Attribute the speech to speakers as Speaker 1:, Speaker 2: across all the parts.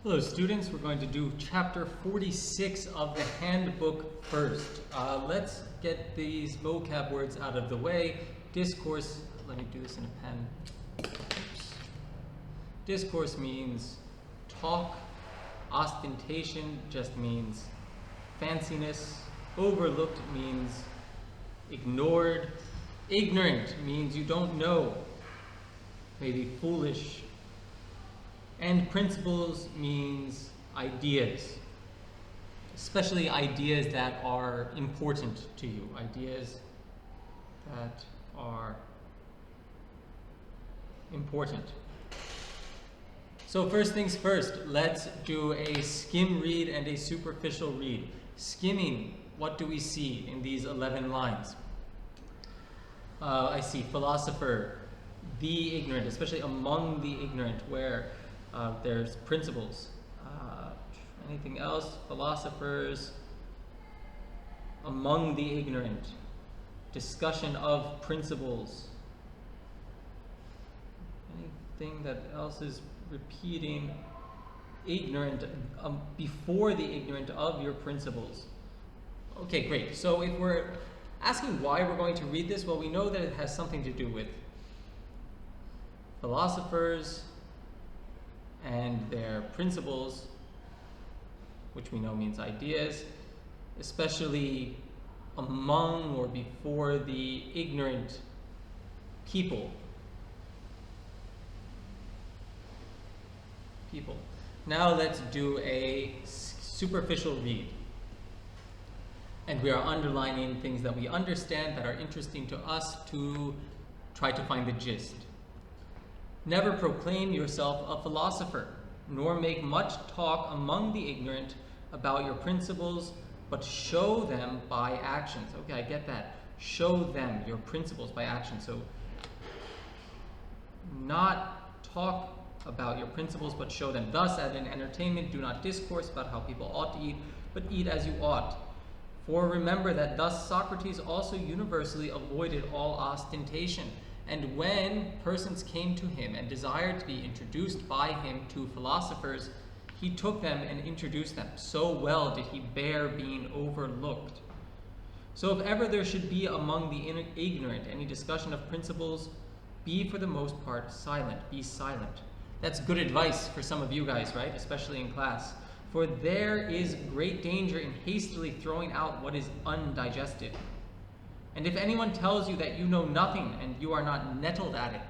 Speaker 1: Hello students, we're going to do chapter 46 of the handbook first. Let's get these vocab words out of the way. Discourse, let me do this in a pen. Oops. Discourse means talk. Ostentation just means fanciness. Overlooked means ignored. Ignorant means you don't know, maybe foolish. And principles means ideas, especially ideas that are important to you, ideas that are important. So first things first, let's do a skim read and a superficial read. Skimming, what do we see in these 11 lines? I see philosopher, the ignorant, especially among the ignorant, where there's principles. Anything else? Philosophers, among the ignorant, discussion of principles. Anything that else is repeating? Ignorant, before the ignorant of your principles. Okay, great. So if we're asking why we're going to read this, well, we know that it has something to do with philosophers and their principles, which we know means ideas, especially among or before the ignorant people. Now let's do a superficial read. And we are underlining things that we understand that are interesting to us to try to find the gist. Never proclaim yourself a philosopher, nor make much talk among the ignorant about your principles, but show them by actions. Okay, I get that. Show them your principles by action. So, not talk about your principles, but show them. Thus, at an entertainment, do not discourse about how people ought to eat, but eat as you ought. For remember that thus Socrates also universally avoided all ostentation. And when persons came to him and desired to be introduced by him to philosophers, he took them and introduced them. So well did he bear being overlooked. So if ever there should be among the ignorant any discussion of principles, be for the most part silent. Be silent. That's good advice for some of you guys, right? Especially in class. For there is great danger in hastily throwing out what is undigested. And if anyone tells you that you know nothing and you are not nettled at it,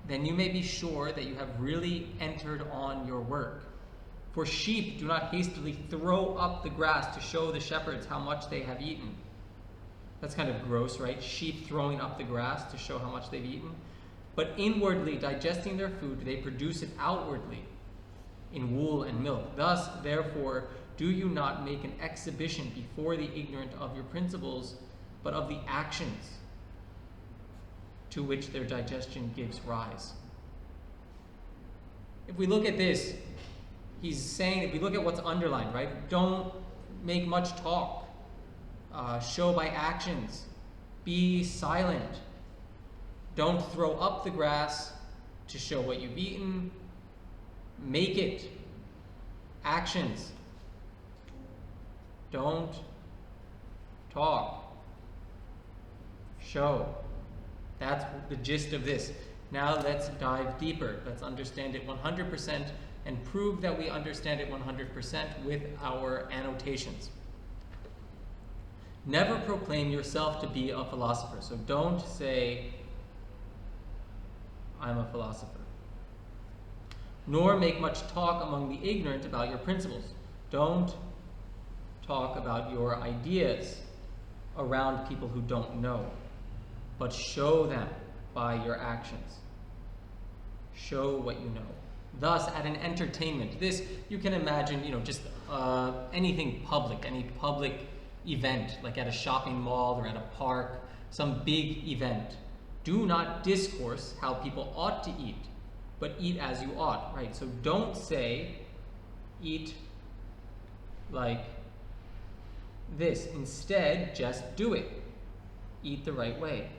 Speaker 1: then you may be sure that you have really entered on your work. For sheep do not hastily throw up the grass to show the shepherds how much they have eaten. That's kind of gross, right? Sheep throwing up the grass to show how much they've eaten. But inwardly digesting their food, they produce it outwardly in wool and milk. Thus, therefore, do you not make an exhibition before the ignorant of your principles, but of the actions to which their digestion gives rise. If we look at this, he's saying, if we look at what's underlined, right? Don't make much talk. Show by actions. Be silent. Don't throw up the grass to show what you've eaten. Make it. Actions. Don't talk. Show. That's the gist of this. Now let's dive deeper. Let's understand it 100% and prove that we understand it 100% with our annotations. Never proclaim yourself to be a philosopher. So don't say, I'm a philosopher. Nor make much talk among the ignorant about your principles. Don't talk about your ideas around people who don't know, but show them by your actions. Show what you know. Thus, at an entertainment, this you can imagine, just anything public, any public event, like at a shopping mall or at a park, some big event. Do not discourse how people ought to eat, but eat as you ought, right? So don't say, eat like this. Instead, just do it. Eat the right way.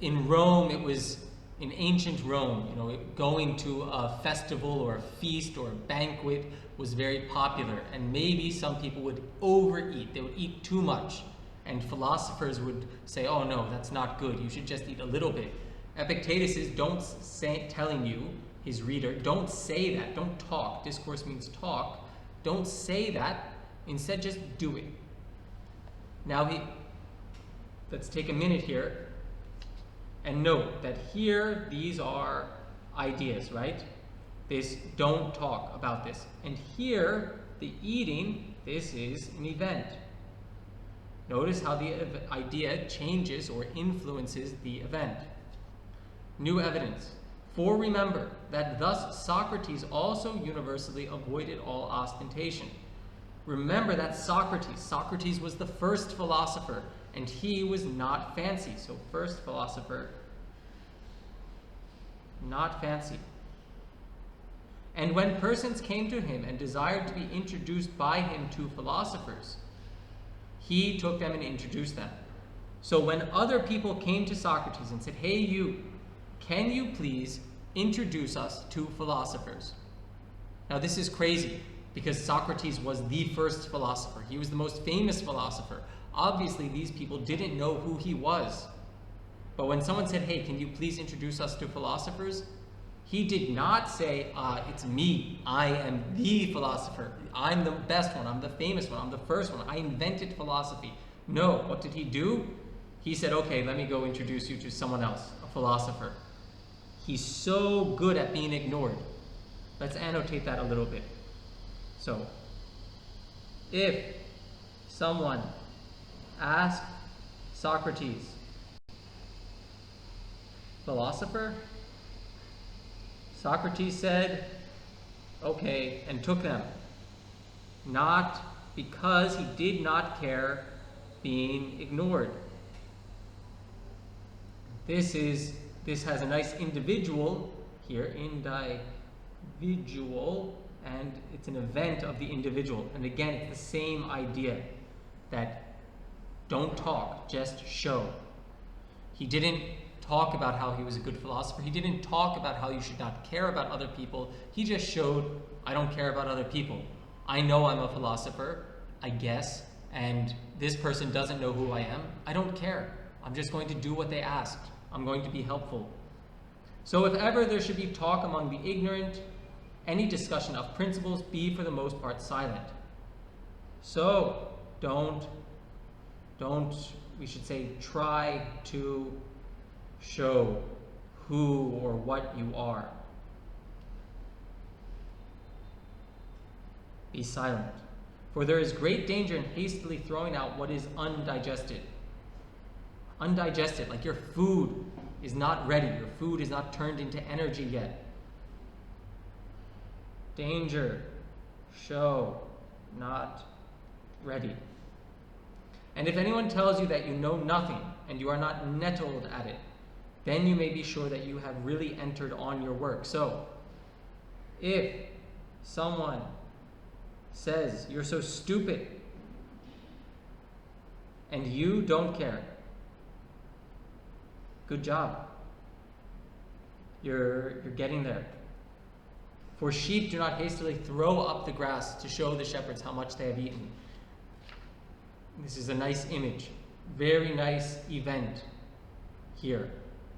Speaker 1: in Rome, it was in ancient Rome, going to a festival or a feast or a banquet was very popular, and maybe some people would overeat. They would eat too much, and philosophers would say, "Oh no, that's not good. You should just eat a little bit." Epictetus is telling you, his reader, don't say that. Don't talk. Discourse means talk. Don't say that. Instead, just do it. Now let's take a minute here and note that here these are ideas, right? This don't talk about this. And here, the eating, this is an event. Notice how the idea changes or influences the event. New evidence. For remember that thus Socrates also universally avoided all ostentation. Remember that Socrates was the first philosopher, and he was not fancy. So first philosopher, not fancy. And when persons came to him and desired to be introduced by him to philosophers, he took them and introduced them. So when other people came to Socrates and said, "Hey you, can you please introduce us to philosophers?" Now this is crazy because Socrates was the first philosopher. He was the most famous philosopher. Obviously these people didn't know who he was. But when someone said, "Hey, can you please introduce us to philosophers?" he did not say, "It's me. I am the philosopher. I'm the best one. I'm the famous one. I'm the first one. I invented philosophy." No, what did he do? He said, "Okay, let me go introduce you to someone else, a philosopher." He's so good at being ignored. Let's annotate that a little bit. So, if someone asked Socrates, "Philosopher?" Socrates said, "Okay," and took them. Not because he did not care being ignored. This has a nice individual here, individual, and it's an event of the individual. And again, it's the same idea that don't talk, just show. He didn't talk about how he was a good philosopher. He didn't talk about how you should not care about other people. He just showed, I don't care about other people. I know I'm a philosopher, I guess, and this person doesn't know who I am. I don't care. I'm just going to do what they asked. I'm going to be helpful. So if ever there should be talk among the ignorant, any discussion of principles be for the most part silent. So don't, we should say, try to show who or what you are. Be silent. For there is great danger in hastily throwing out what is undigested. Undigested, like your food is not ready. Your food is not turned into energy yet. Danger, show, not ready. And if anyone tells you that you know nothing and you are not nettled at it, then you may be sure that you have really entered on your work. So, if someone says you're so stupid and you don't care, good job. You're getting there. For sheep do not hastily throw up the grass to show the shepherds how much they have eaten. This is a nice image. Very nice event here.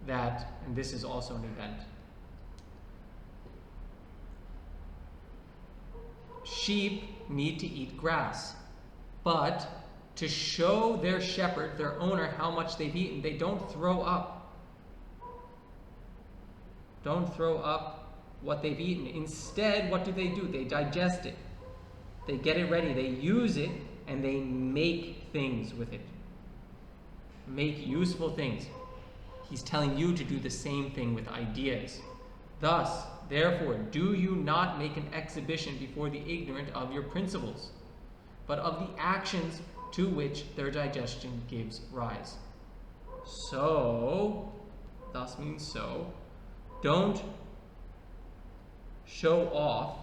Speaker 1: And this is also an event. Sheep need to eat grass, but to show their shepherd, their owner, how much they've eaten, they don't throw up. Don't throw up what they've eaten. Instead, what do? They digest it. They get it ready. They use it, and they make things with it. Make useful things. He's telling you to do the same thing with ideas. Thus, therefore, do you not make an exhibition before the ignorant of your principles, but of the actions to which their digestion gives rise. So, thus means so, don't show off,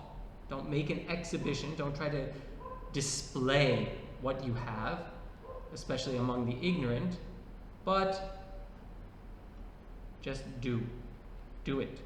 Speaker 1: don't make an exhibition, don't try to display what you have, especially among the ignorant, but Just do. Do it.